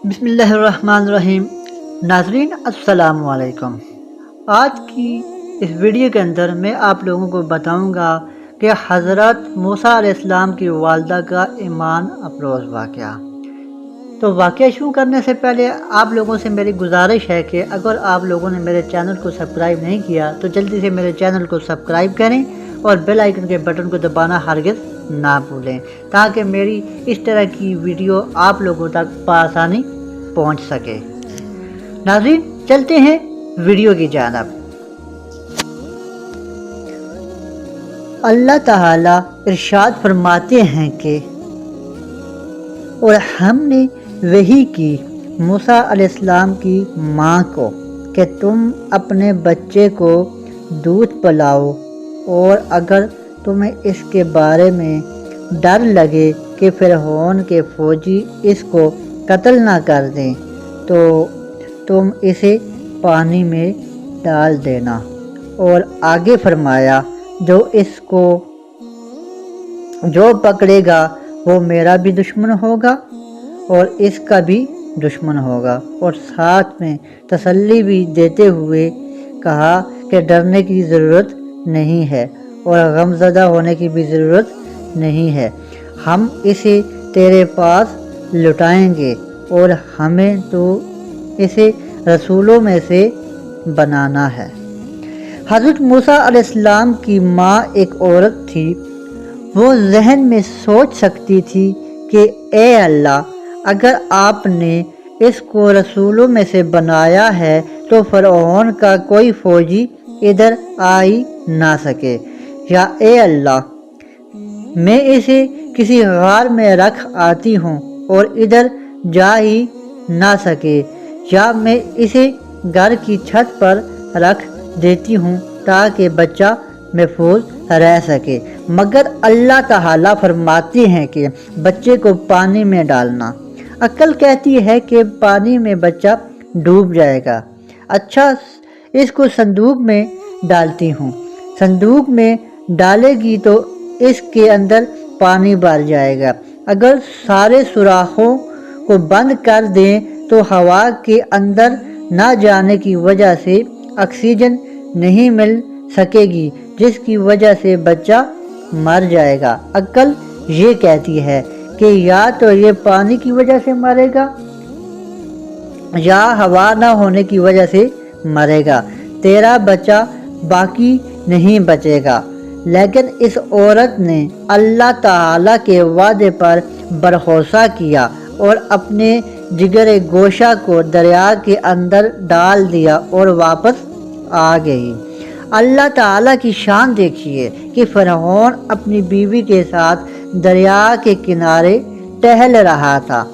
بسم اللہ الرحمن الرحیم۔ ناظرین السلام علیکم۔ آج کی اس ویڈیو کے اندر میں آپ لوگوں کو بتاؤں گا کہ حضرت موسیٰ علیہ السلام کی والدہ کا ایمان افروز واقعہ۔ تو واقعہ شروع کرنے سے پہلے آپ لوگوں سے میری گزارش ہے کہ اگر آپ لوگوں نے میرے چینل کو سبسکرائب نہیں کیا تو جلدی سے میرے چینل کو سبسکرائب کریں اور بیل آئیکن کے بٹن کو دبانا ہرگز نہ بھولیں تاکہ میری اس طرح کی ویڈیو آپ لوگوں تک بآسانی پہنچ سکے۔ ناظرین چلتے ہیں ویڈیو کی جانب۔ اللہ تعالی ارشاد فرماتے ہیں کہ اور ہم نے وحی کی موسیٰ علیہ السلام کی ماں کو کہ تم اپنے بچے کو دودھ پلاؤ، اور اگر تمہیں اس کے بارے میں ڈر لگے کہ فرعون کے فوجی اس کو قتل نہ کر دیں تو تم اسے پانی میں ڈال دینا۔ اور آگے فرمایا جو پکڑے گا وہ میرا بھی دشمن ہوگا اور اس کا بھی دشمن ہوگا۔ اور ساتھ میں تسلی بھی دیتے ہوئے کہا کہ ڈرنے کی ضرورت نہیں ہے اور غمزدہ ہونے کی بھی ضرورت نہیں ہے، ہم اسے تیرے پاس لوٹائیں گے اور ہمیں تو اسے رسولوں میں سے بنانا ہے۔ حضرت موسیٰ علیہ السلام کی ماں ایک عورت تھی۔ وہ ذہن میں سوچ سکتی تھی کہ اے اللہ، اگر آپ نے اس کو رسولوں میں سے بنایا ہے تو فرعون کا کوئی فوجی ادھر آ ہی نہ سکے، یا اے اللہ میں اسے کسی غار میں رکھ آتی ہوں اور ادھر جا ہی نہ سکے، یا میں اسے گھر کی چھت پر رکھ دیتی ہوں تاکہ بچہ محفوظ رہ سکے۔ مگر اللہ تعالیٰ فرماتے ہیں کہ بچے کو پانی میں ڈالنا۔ عقل کہتی ہے کہ پانی میں بچہ ڈوب جائے گا، اچھا اس کو صندوق میں ڈالتی ہوں، صندوق میں ڈالے گی تو اس کے اندر پانی بھر جائے گا، اگر سارے سوراخوں کو بند کر دیں تو ہوا کے اندر نہ جانے کی وجہ سے آکسیجن نہیں مل سکے گی جس کی وجہ سے بچہ مر جائے گا۔ عقل یہ کہتی ہے کہ یا تو یہ پانی کی وجہ سے مرے گا یا ہوا نہ ہونے کی وجہ سے مرے گا، تیرا بچہ باقی نہیں بچے گا۔ لیکن اس عورت نے اللہ تعالیٰ کے وعدے پر بھروسہ کیا اور اپنے جگر گوشہ کو دریا کے اندر ڈال دیا اور واپس آ گئی۔ اللہ تعالیٰ کی شان دیکھیے کہ فرعون اپنی بیوی کے ساتھ دریا کے کنارے ٹہل رہا تھا،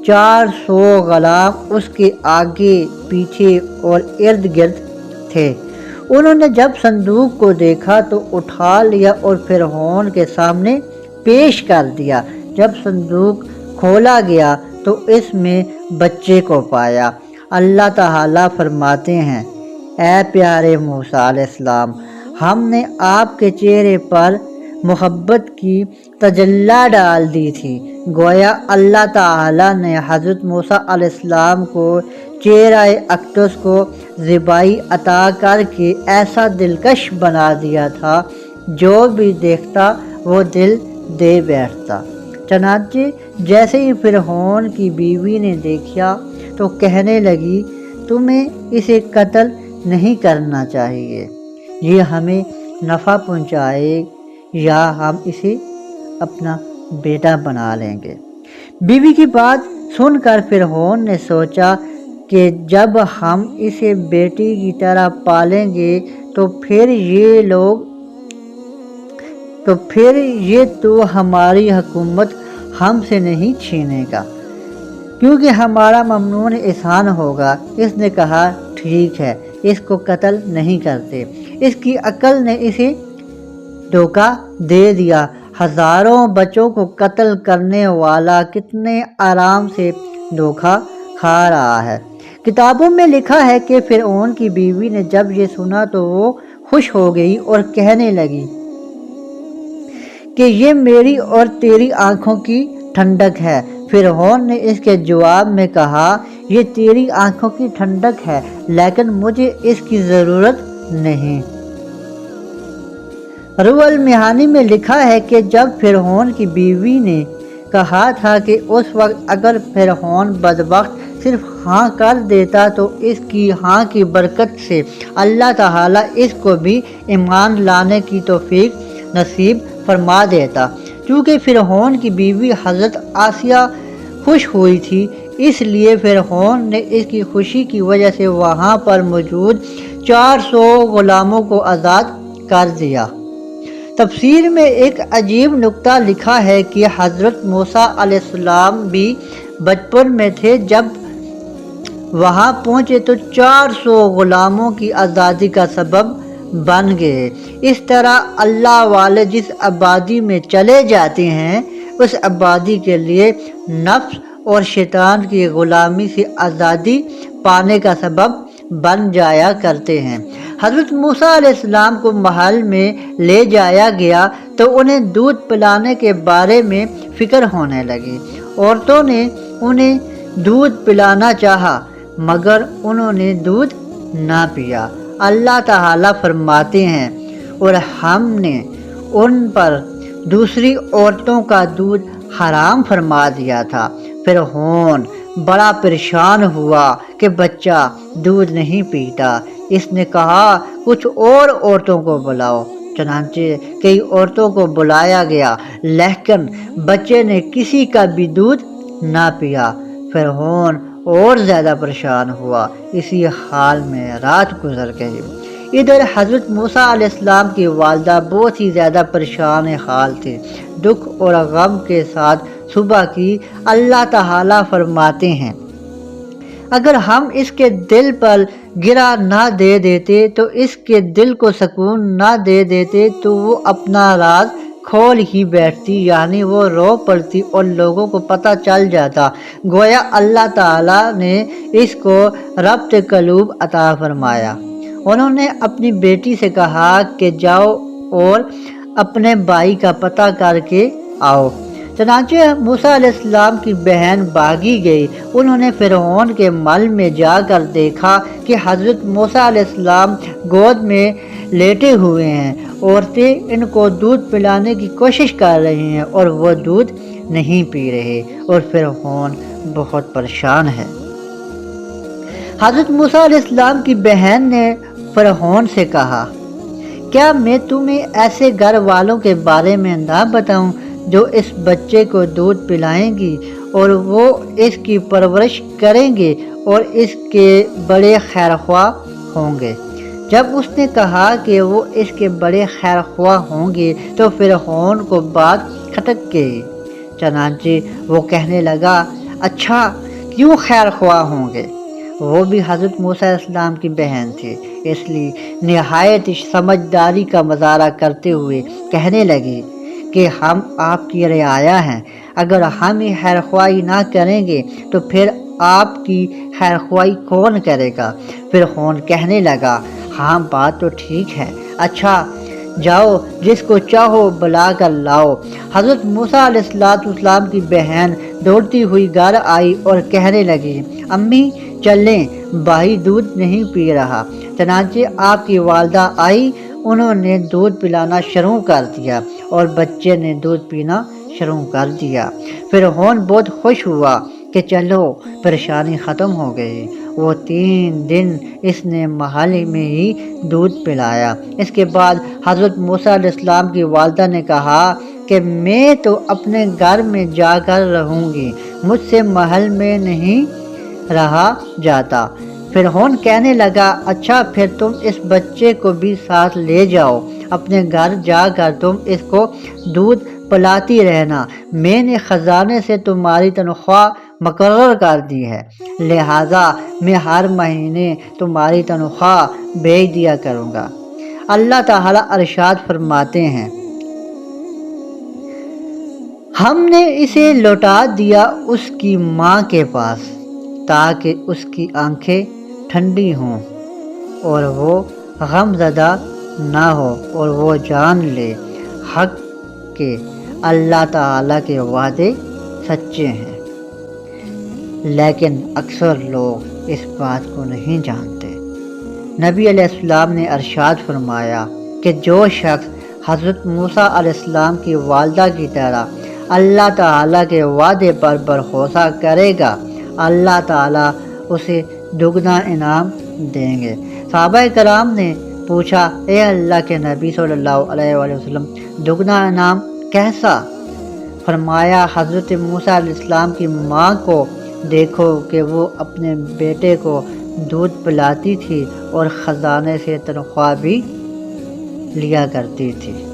400 غلام اس کے آگے پیچھے اور ارد گرد تھے۔ انہوں نے جب صندوق کو دیکھا تو اٹھا لیا اور فرعون کے سامنے پیش کر دیا۔ جب صندوق کھولا گیا تو اس میں بچے کو پایا۔ اللہ تعالیٰ فرماتے ہیں، اے پیارے موسیٰ علیہ السلام، ہم نے آپ کے چہرے پر محبت کی تجلی ڈال دی تھی۔ گویا اللہ تعالیٰ نے حضرت موسیٰ علیہ السلام کو چہرہ اقدس کو زیبائی عطا کر کے ایسا دلکش بنا دیا تھا جو بھی دیکھتا وہ دل دے بیٹھتا۔ چنانچہ جیسے ہی فرعون کی بیوی نے دیکھا تو کہنے لگی، تمہیں اسے قتل نہیں کرنا چاہیے، یہ ہمیں نفع پہنچائے یا ہم اسے اپنا بیٹا بنا لیں گے۔ بیوی کی بات سن کر فرعون نے سوچا کہ جب ہم اسے بیٹی کی طرح پالیں گے تو پھر یہ تو ہماری حکومت ہم سے نہیں چھینے گا کیونکہ ہمارا ممنون احسان ہوگا۔ اس نے کہا ٹھیک ہے، اس کو قتل نہیں کرتے۔ اس کی عقل نے اسے دھوکہ دے دیا۔ ہزاروں بچوں کو قتل کرنے والا کتنے آرام سے دھوکہ کھا رہا ہے۔ کتابوں میں لکھا ہے کہ فرعون کی بیوی نے جب یہ سنا تو وہ خوش ہو گئی اور کہنے لگی کہ یہ میری اور تیری آنکھوں کی ٹھنڈک ہے۔ فرعون نے اس کے جواب میں کہا یہ تیری آنکھوں کی ٹھنڈک ہے لیکن مجھے اس کی ضرورت نہیں۔ روح المعانی میں لکھا ہے کہ جب فرعون کی بیوی نے کہا تھا کہ اس وقت اگر فرعون بدبخت صرف ہاں کر دیتا تو اس کی ہاں کی برکت سے اللہ تعالیٰ اس کو بھی ایمان لانے کی توفیق نصیب فرما دیتا۔ چونکہ فرعون کی بیوی حضرت آسیہ خوش ہوئی تھی، اس لیے فرعون نے اس کی خوشی کی وجہ سے وہاں پر موجود 400 غلاموں کو آزاد کر دیا۔ تفسیر میں ایک عجیب نکتہ لکھا ہے کہ حضرت موسیٰ علیہ السلام بھی بچپن میں تھے جب وہاں پہنچے تو 400 غلاموں کی آزادی کا سبب بن گئے۔ اس طرح اللہ والے جس آبادی میں چلے جاتے ہیں اس آبادی کے لیے نفس اور شیطان کی غلامی سے آزادی پانے کا سبب بن جایا کرتے ہیں۔ حضرت موسیٰ علیہ السلام کو محل میں لے جایا گیا تو انہیں دودھ پلانے کے بارے میں فکر ہونے لگی۔ عورتوں نے انہیں دودھ پلانا چاہا مگر انہوں نے دودھ نہ پیا۔ اللہ تعالیٰ فرماتے ہیں اور ہم نے ان پر دوسری عورتوں کا دودھ حرام فرما دیا تھا۔ فرعون بڑا پریشان ہوا کہ بچہ دودھ نہیں پیتا۔ اس نے کہا کچھ اور عورتوں کو بلاؤ۔ چنانچہ کئی عورتوں کو بلایا گیا لیکن بچے نے کسی کا بھی دودھ نہ پیا۔ فرعون اور زیادہ پریشان ہوا۔ اسی حال میں رات گزر گئی۔ ادھر حضرت موسیٰ علیہ السلام کی والدہ بہت ہی زیادہ پریشان حال تھی۔ دکھ اور غم کے ساتھ صبح کی اللہ تعالیٰ فرماتے ہیں اگر ہم اس کے دل پر گرا نہ دے دیتے تو اس کے دل کو سکون نہ دے دیتے تو وہ اپنا راز کھول ہی بیٹھتی، یعنی وہ رو پڑتی اور لوگوں کو پتہ چل جاتا۔ گویا اللہ تعالیٰ نے اس کو ربط قلوب عطا فرمایا۔ انہوں نے اپنی بیٹی سے کہا کہ جاؤ اور اپنے بھائی کا پتہ کر کے آؤ۔ چنانچہ موسیٰ علیہ السلام کی بہن بھاگی گئی۔ انہوں نے فرعون کے محل میں جا کر دیکھا کہ حضرت موسیٰ علیہ السلام گود میں لیٹے ہوئے ہیں۔ عورتیں ان کو دودھ پلانے کی کوشش کر رہی ہیں اور وہ دودھ نہیں پی رہے اور فرعون بہت پریشان ہے۔ حضرت موسیٰ علیہ السلام کی بہن نے فرعون سے کہا کیا میں تمہیں ایسے گھر والوں کے بارے میں نہ بتاؤں جو اس بچے کو دودھ پلائیں گی اور وہ اس کی پرورش کریں گے اور اس کے بڑے خیرخواہ ہوں گے۔ جب اس نے کہا کہ وہ اس کے بڑے خیرخواہ ہوں گے تو فرعون کو بات کھٹک گئی۔ چنانچہ وہ کہنے لگا اچھا کیوں خیرخواہ ہوں گے؟ وہ بھی حضرت موسیٰ علیہ السلام کی بہن تھی، اس لیے نہایت سمجھداری کا مظاہرہ کرتے ہوئے کہنے لگی کہ ہم آپ کی رعایا ہیں، اگر ہم ہی خیرخواہی نہ کریں گے تو پھر آپ کی خیرخواہی کون کرے گا؟ فرعون کہنے لگا ہاں بات تو ٹھیک ہے، اچھا جاؤ جس کو چاہو بلا کر لاؤ۔ حضرت موسیٰ علیہ السلام کی بہن دوڑتی ہوئی گھر آئی اور کہنے لگی امی چلیں، بھائی دودھ نہیں پی رہا۔ چنانچہ آپ کی والدہ آئی، انہوں نے دودھ پلانا شروع کر دیا اور بچے نے دودھ پینا شروع کر دیا۔ فرعون بہت خوش ہوا کہ چلو پریشانی ختم ہو گئی۔ وہ 3 دن اس نے محل میں ہی دودھ پلایا۔ اس کے بعد حضرت موسیٰ علیہ السلام کی والدہ نے کہا کہ میں تو اپنے گھر میں جا کر رہوں گی، مجھ سے محل میں نہیں رہا جاتا۔ فرعون کہنے لگا اچھا پھر تم اس بچے کو بھی ساتھ لے جاؤ، اپنے گھر جا کر تم اس کو دودھ پلاتی رہنا، میں نے خزانے سے تمہاری تنخواہ مقرر کر دی ہے، لہٰذا میں ہر مہینے تمہاری تنخواہ بھیج دیا کروں گا۔ اللہ تعالیٰ ارشاد فرماتے ہیں ہم نے اسے لوٹا دیا اس کی ماں کے پاس تاکہ اس کی آنکھیں ٹھنڈی ہوں اور وہ غم زدہ نہ ہو اور وہ جان لے حق کہ اللہ تعالیٰ کے وعدے سچے ہیں۔ لیکن اکثر لوگ اس بات کو نہیں جانتے۔ نبی علیہ السلام نے ارشاد فرمایا کہ جو شخص حضرت موسیٰ علیہ السلام کی والدہ کی طرح اللہ تعالیٰ کے وعدے پر بھروسہ کرے گا، اللہ تعالیٰ اسے دگنا انعام دیں گے۔ صحابہ کرام نے پوچھا، اے اللہ کے نبی صلی اللہ علیہ وآلہ وسلم، دگنا انعام کیسا؟ فرمایا، حضرت موسیٰ علیہ السلام کی ماں کو دیکھو کہ وہ اپنے بیٹے کو دودھ پلاتی تھی اور خزانے سے تنخواہ بھی لیا کرتی تھی۔